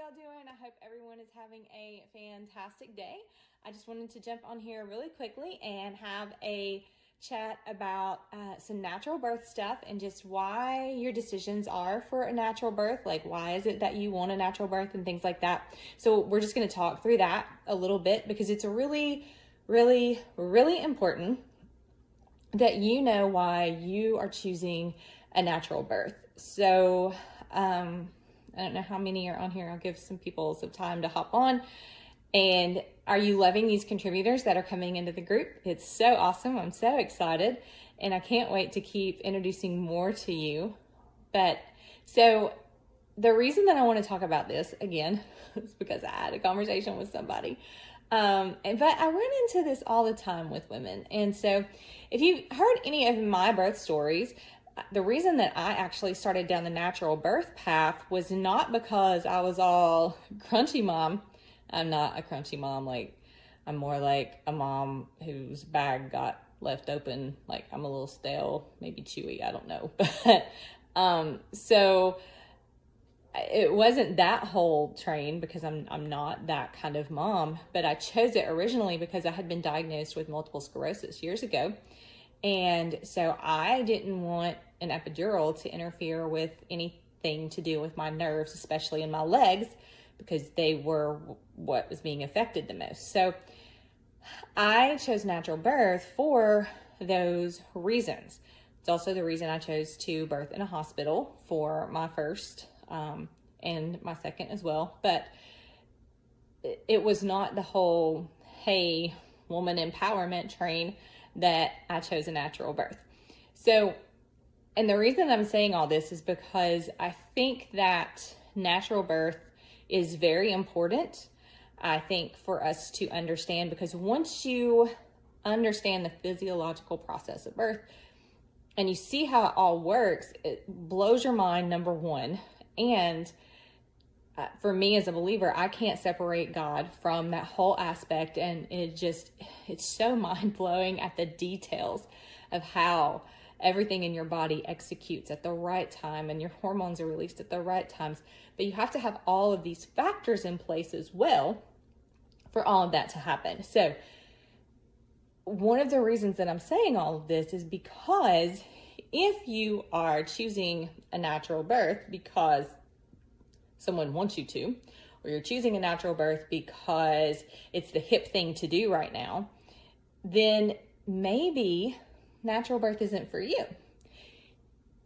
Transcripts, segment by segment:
y'all doing? I hope everyone is having a fantastic day. I just wanted to jump on here really quickly and have a chat about some natural birth stuff and just why your decisions are for a natural birth. Like, why is it that you want a natural birth and things like that. So we're just going to talk through that a little bit because it's a really important that you know why you are choosing a natural birth. So, I don't know how many are on here. I'll give some people some time to hop on. And are you loving these contributors that are coming into the group? It's so awesome. I'm so excited. And I can't wait to keep introducing more to you. But so the reason that I want to talk about this again is because I had a conversation with somebody. But I run into this all the time with women. And so if you've heard any of my birth stories, the reason that I actually started down the natural birth path was not because I was all crunchy mom. I'm not a crunchy mom. Like, I'm more like a mom whose bag got left open. Like, I'm a little stale, maybe chewy. I don't know. But, so it wasn't that whole train because I'm not that kind of mom, but I chose it originally because I had been diagnosed with multiple sclerosis years ago. And so I didn't want an epidural to interfere with anything to do with my nerves, especially in my legs, because they were what was being affected the most. So I chose natural birth for those reasons. It's also the reason I chose to birth in a hospital for my first and my second as well. But it was not the whole, hey, woman empowerment train that I chose a natural birth. So, and the reason I'm saying all this is because I think that natural birth is very important, I think, for us to understand, because once you understand the physiological process of birth and you see how it all works, it blows your mind, number one. And for me as a believer, I can't separate God from that whole aspect. And it's so mind-blowing at the details of how everything in your body executes at the right time and your hormones are released at the right times. But you have to have all of these factors in place as well for all of that to happen. So one of the reasons that I'm saying all of this is because if you are choosing a natural birth because someone wants you to, or you're choosing a natural birth because it's the hip thing to do right now, then maybe natural birth isn't for you.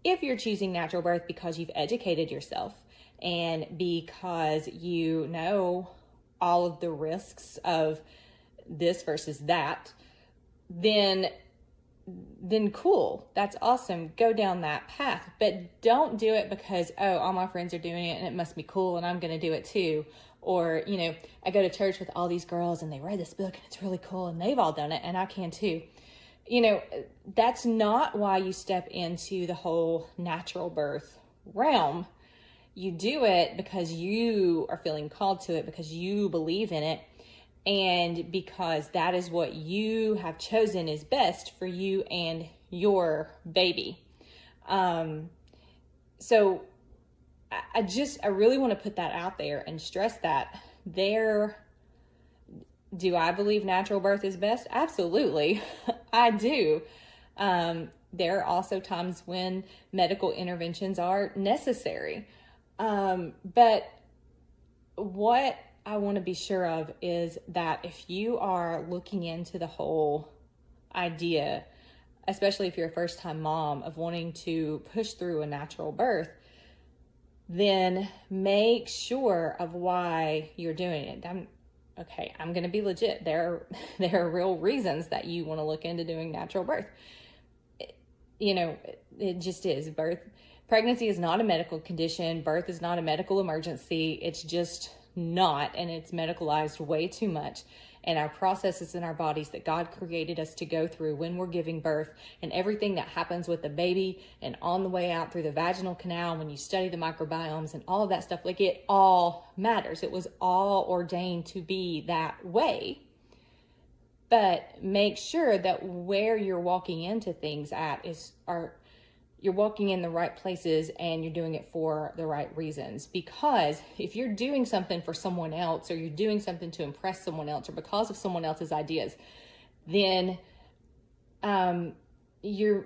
If you're choosing natural birth because you've educated yourself and because you know all of the risks of this versus that, then cool, that's awesome, go down that path. But don't do it because, oh, all my friends are doing it and it must be cool and I'm going to do it too. Or, you know, I go to church with all these girls and they read this book and it's really cool and they've all done it and I can too. You know, that's not why you step into the whole natural birth realm. You do it because you are feeling called to it, because you believe in it, and because that is what you have chosen is best for you and your baby. So I really want to put that out there and stress that do I believe natural birth is best? Absolutely. I do. There are also times when medical interventions are necessary. But what I want to be sure of is that if you are looking into the whole idea, especially if you're a first-time mom, of wanting to push through a natural birth, then make sure of why you're doing it. I'm going to be legit. There are real reasons that you want to look into doing natural birth. It just is. Pregnancy is not a medical condition. Birth is not a medical emergency. It's just not, and it's medicalized way too much. And our processes in our bodies that God created us to go through when we're giving birth, and everything that happens with the baby and on the way out through the vaginal canal, when you study the microbiomes and all of that stuff, like, it all matters. It was all ordained to be that way. But make sure that where you're walking into things at you're walking in the right places and you're doing it for the right reasons. Because if you're doing something for someone else, or you're doing something to impress someone else, or because of someone else's ideas, then you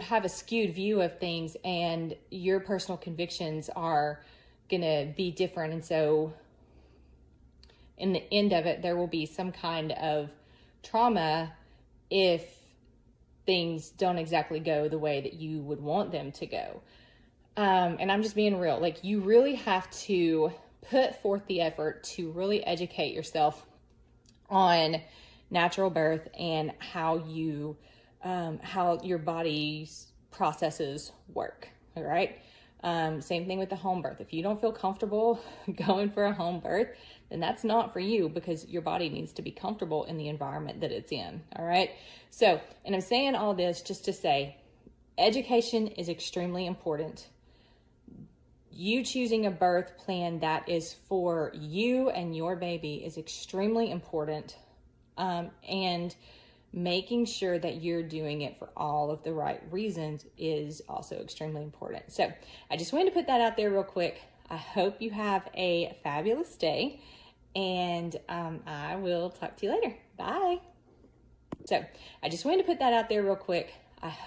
have a skewed view of things, and your personal convictions are gonna be different. And so in the end of it, there will be some kind of trauma if things don't exactly go the way that you would want them to go. And I'm just being real. Like, you really have to put forth the effort to really educate yourself on natural birth and how your body's processes work. All right. Same thing with the home birth. If you don't feel comfortable going for a home birth, then that's not for you, because your body needs to be comfortable in the environment that it's in. All right. So, and I'm saying all this just to say, education is extremely important. You choosing a birth plan that is for you and your baby is extremely important. And making sure that you're doing it for all of the right reasons is also extremely important. So I just wanted to put that out there real quick. I hope you have a fabulous day, and I will talk to you later. Bye. So I just wanted to put that out there real quick. I hope